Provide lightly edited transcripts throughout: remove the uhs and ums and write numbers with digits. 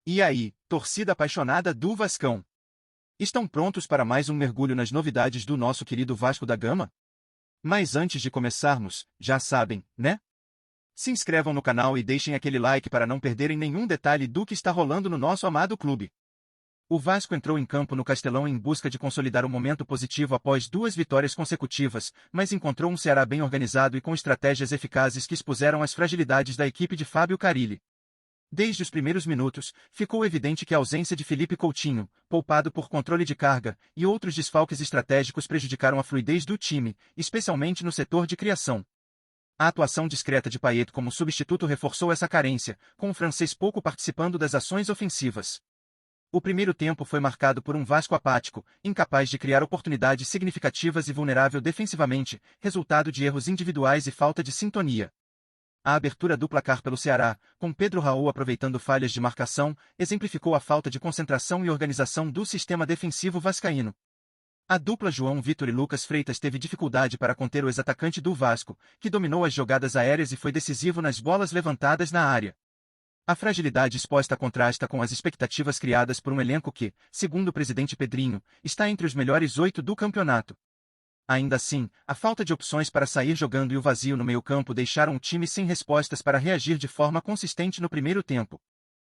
E aí, torcida apaixonada do Vascão? Estão prontos para mais um mergulho nas novidades do nosso querido Vasco da Gama? Mas antes de começarmos, já sabem, né? Se inscrevam no canal e deixem aquele like para não perderem nenhum detalhe do que está rolando no nosso amado clube. O Vasco entrou em campo no Castelão em busca de consolidar um momento positivo após 2 vitórias consecutivas, mas encontrou um Ceará bem organizado e com estratégias eficazes que expuseram as fragilidades da equipe de Fábio Carille. Desde os primeiros minutos, ficou evidente que a ausência de Felipe Coutinho, poupado por controle de carga, e outros desfalques estratégicos prejudicaram a fluidez do time, especialmente no setor de criação. A atuação discreta de Payet como substituto reforçou essa carência, com o francês pouco participando das ações ofensivas. O primeiro tempo foi marcado por um Vasco apático, incapaz de criar oportunidades significativas e vulnerável defensivamente, resultado de erros individuais e falta de sintonia. A abertura do placar pelo Ceará, com Pedro Raul aproveitando falhas de marcação, exemplificou a falta de concentração e organização do sistema defensivo vascaíno. A dupla João Vitor e Lucas Freitas teve dificuldade para conter o ex-atacante do Vasco, que dominou as jogadas aéreas e foi decisivo nas bolas levantadas na área. A fragilidade exposta contrasta com as expectativas criadas por um elenco que, segundo o presidente Pedrinho, está entre os melhores 8 do campeonato. Ainda assim, a falta de opções para sair jogando e o vazio no meio-campo deixaram o time sem respostas para reagir de forma consistente no primeiro tempo.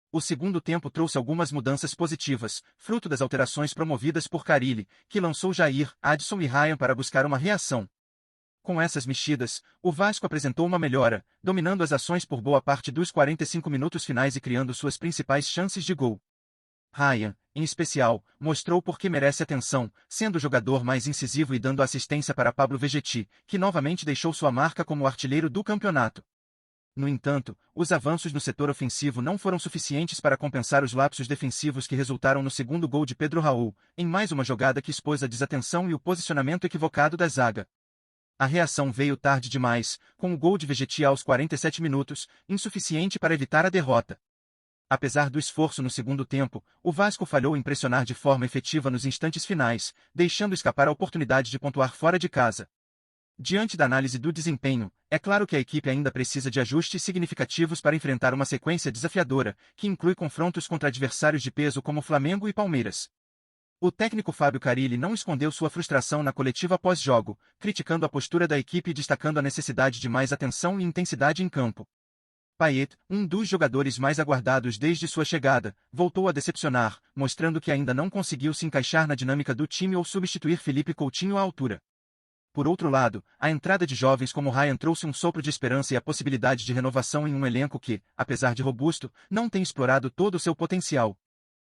O segundo tempo trouxe algumas mudanças positivas, fruto das alterações promovidas por Carille, que lançou Jair, Adson e Ryan para buscar uma reação. Com essas mexidas, o Vasco apresentou uma melhora, dominando as ações por boa parte dos 45 minutos finais e criando suas principais chances de gol. Ryan, em especial, mostrou por que merece atenção, sendo o jogador mais incisivo e dando assistência para Pablo Vegetti, que novamente deixou sua marca como artilheiro do campeonato. No entanto, os avanços no setor ofensivo não foram suficientes para compensar os lapsos defensivos que resultaram no segundo gol de Pedro Raul, em mais uma jogada que expôs a desatenção e o posicionamento equivocado da zaga. A reação veio tarde demais, com o gol de Vegetti aos 47 minutos, insuficiente para evitar a derrota. Apesar do esforço no segundo tempo, o Vasco falhou em pressionar de forma efetiva nos instantes finais, deixando escapar a oportunidade de pontuar fora de casa. Diante da análise do desempenho, é claro que a equipe ainda precisa de ajustes significativos para enfrentar uma sequência desafiadora, que inclui confrontos contra adversários de peso como Flamengo e Palmeiras. O técnico Fábio Carille não escondeu sua frustração na coletiva pós-jogo, criticando a postura da equipe e destacando a necessidade de mais atenção e intensidade em campo. Payet, um dos jogadores mais aguardados desde sua chegada, voltou a decepcionar, mostrando que ainda não conseguiu se encaixar na dinâmica do time ou substituir Felipe Coutinho à altura. Por outro lado, a entrada de jovens como Ryan trouxe um sopro de esperança e a possibilidade de renovação em um elenco que, apesar de robusto, não tem explorado todo o seu potencial.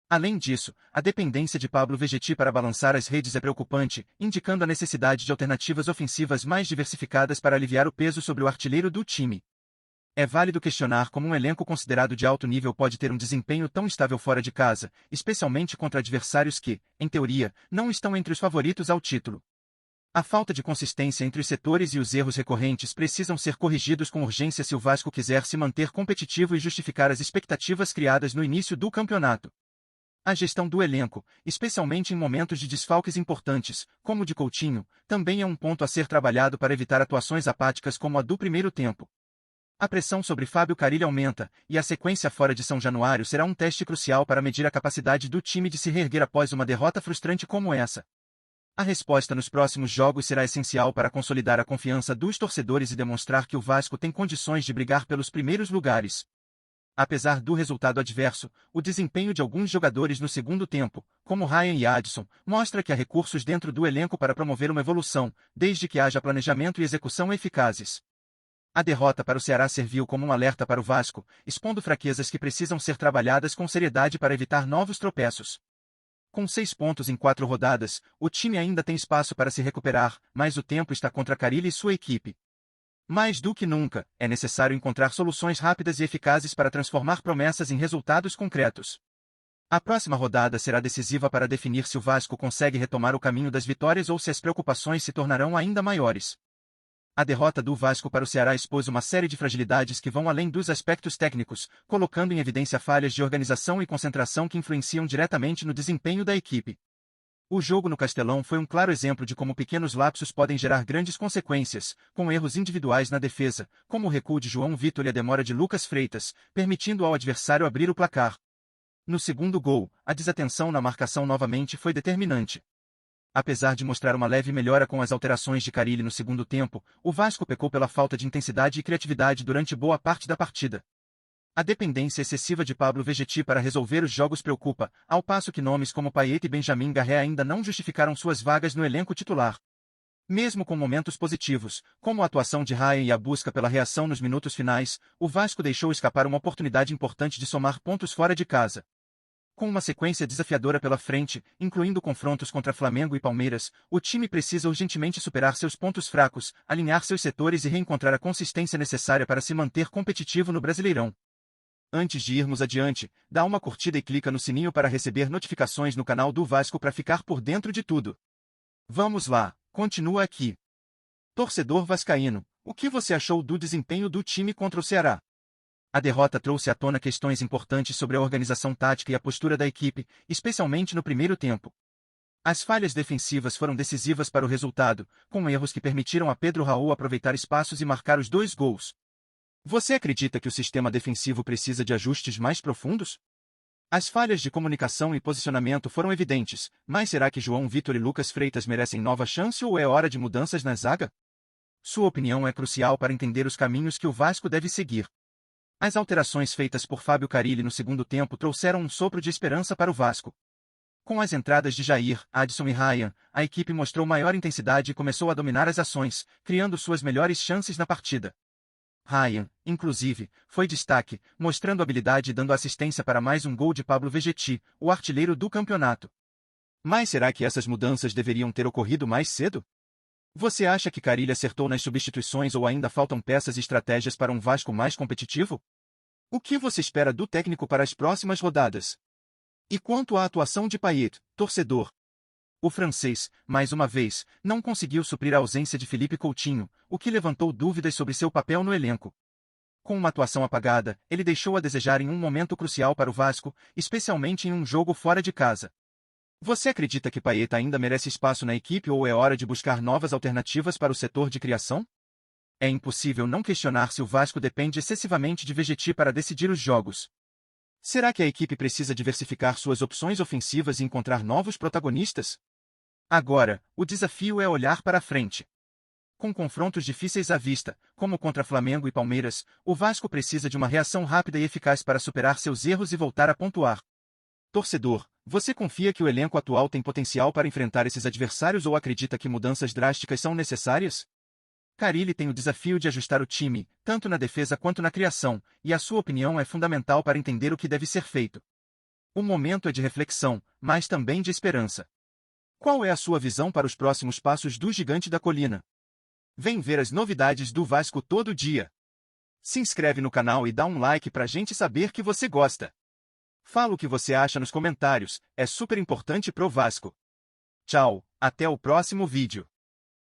Além disso, a dependência de Pablo Vegetti para balançar as redes é preocupante, indicando a necessidade de alternativas ofensivas mais diversificadas para aliviar o peso sobre o artilheiro do time. É válido questionar como um elenco considerado de alto nível pode ter um desempenho tão estável fora de casa, especialmente contra adversários que, em teoria, não estão entre os favoritos ao título. A falta de consistência entre os setores e os erros recorrentes precisam ser corrigidos com urgência se o Vasco quiser se manter competitivo e justificar as expectativas criadas no início do campeonato. A gestão do elenco, especialmente em momentos de desfalques importantes, como o de Coutinho, também é um ponto a ser trabalhado para evitar atuações apáticas como a do primeiro tempo. A pressão sobre Fábio Carille aumenta, e a sequência fora de São Januário será um teste crucial para medir a capacidade do time de se reerguer após uma derrota frustrante como essa. A resposta nos próximos jogos será essencial para consolidar a confiança dos torcedores e demonstrar que o Vasco tem condições de brigar pelos primeiros lugares. Apesar do resultado adverso, o desempenho de alguns jogadores no segundo tempo, como Ryan e Adson, mostra que há recursos dentro do elenco para promover uma evolução, desde que haja planejamento e execução eficazes. A derrota para o Ceará serviu como um alerta para o Vasco, expondo fraquezas que precisam ser trabalhadas com seriedade para evitar novos tropeços. Com 6 pontos em 4 rodadas, o time ainda tem espaço para se recuperar, mas o tempo está contra Carille e sua equipe. Mais do que nunca, é necessário encontrar soluções rápidas e eficazes para transformar promessas em resultados concretos. A próxima rodada será decisiva para definir se o Vasco consegue retomar o caminho das vitórias ou se as preocupações se tornarão ainda maiores. A derrota do Vasco para o Ceará expôs uma série de fragilidades que vão além dos aspectos técnicos, colocando em evidência falhas de organização e concentração que influenciam diretamente no desempenho da equipe. O jogo no Castelão foi um claro exemplo de como pequenos lapsos podem gerar grandes consequências, com erros individuais na defesa, como o recuo de João Vitor e a demora de Lucas Freitas, permitindo ao adversário abrir o placar. No segundo gol, a desatenção na marcação novamente foi determinante. Apesar de mostrar uma leve melhora com as alterações de Carille no segundo tempo, o Vasco pecou pela falta de intensidade e criatividade durante boa parte da partida. A dependência excessiva de Pablo Vegetti para resolver os jogos preocupa, ao passo que nomes como Payet e Benjamin Garré ainda não justificaram suas vagas no elenco titular. Mesmo com momentos positivos, como a atuação de Ryan e a busca pela reação nos minutos finais, o Vasco deixou escapar uma oportunidade importante de somar pontos fora de casa. Com uma sequência desafiadora pela frente, incluindo confrontos contra Flamengo e Palmeiras, o time precisa urgentemente superar seus pontos fracos, alinhar seus setores e reencontrar a consistência necessária para se manter competitivo no Brasileirão. Antes de irmos adiante, dá uma curtida e clica no sininho para receber notificações no canal do Vasco para ficar por dentro de tudo. Vamos lá, continua aqui. Torcedor vascaíno, o que você achou do desempenho do time contra o Ceará? A derrota trouxe à tona questões importantes sobre a organização tática e a postura da equipe, especialmente no primeiro tempo. As falhas defensivas foram decisivas para o resultado, com erros que permitiram a Pedro Raul aproveitar espaços e marcar os 2 gols. Você acredita que o sistema defensivo precisa de ajustes mais profundos? As falhas de comunicação e posicionamento foram evidentes, mas será que João Vitor e Lucas Freitas merecem nova chance ou é hora de mudanças na zaga? Sua opinião é crucial para entender os caminhos que o Vasco deve seguir. As alterações feitas por Fábio Carille no segundo tempo trouxeram um sopro de esperança para o Vasco. Com as entradas de Jair, Adson e Ryan, a equipe mostrou maior intensidade e começou a dominar as ações, criando suas melhores chances na partida. Ryan, inclusive, foi destaque, mostrando habilidade e dando assistência para mais um gol de Pablo Vegetti, o artilheiro do campeonato. Mas será que essas mudanças deveriam ter ocorrido mais cedo? Você acha que Carille acertou nas substituições ou ainda faltam peças e estratégias para um Vasco mais competitivo? O que você espera do técnico para as próximas rodadas? E quanto à atuação de Payet, torcedor? O francês, mais uma vez, não conseguiu suprir a ausência de Philippe Coutinho, o que levantou dúvidas sobre seu papel no elenco. Com uma atuação apagada, ele deixou a desejar em um momento crucial para o Vasco, especialmente em um jogo fora de casa. Você acredita que Payet ainda merece espaço na equipe ou é hora de buscar novas alternativas para o setor de criação? É impossível não questionar se o Vasco depende excessivamente de Vegetti para decidir os jogos. Será que a equipe precisa diversificar suas opções ofensivas e encontrar novos protagonistas? Agora, o desafio é olhar para a frente. Com confrontos difíceis à vista, como contra Flamengo e Palmeiras, o Vasco precisa de uma reação rápida e eficaz para superar seus erros e voltar a pontuar. Torcedor, você confia que o elenco atual tem potencial para enfrentar esses adversários ou acredita que mudanças drásticas são necessárias? Carille tem o desafio de ajustar o time, tanto na defesa quanto na criação, e a sua opinião é fundamental para entender o que deve ser feito. O momento é de reflexão, mas também de esperança. Qual é a sua visão para os próximos passos do Gigante da Colina? Vem ver as novidades do Vasco todo dia. Se inscreve no canal e dá um like pra gente saber que você gosta. Fala o que você acha nos comentários, é super importante pro Vasco. Tchau, até o próximo vídeo.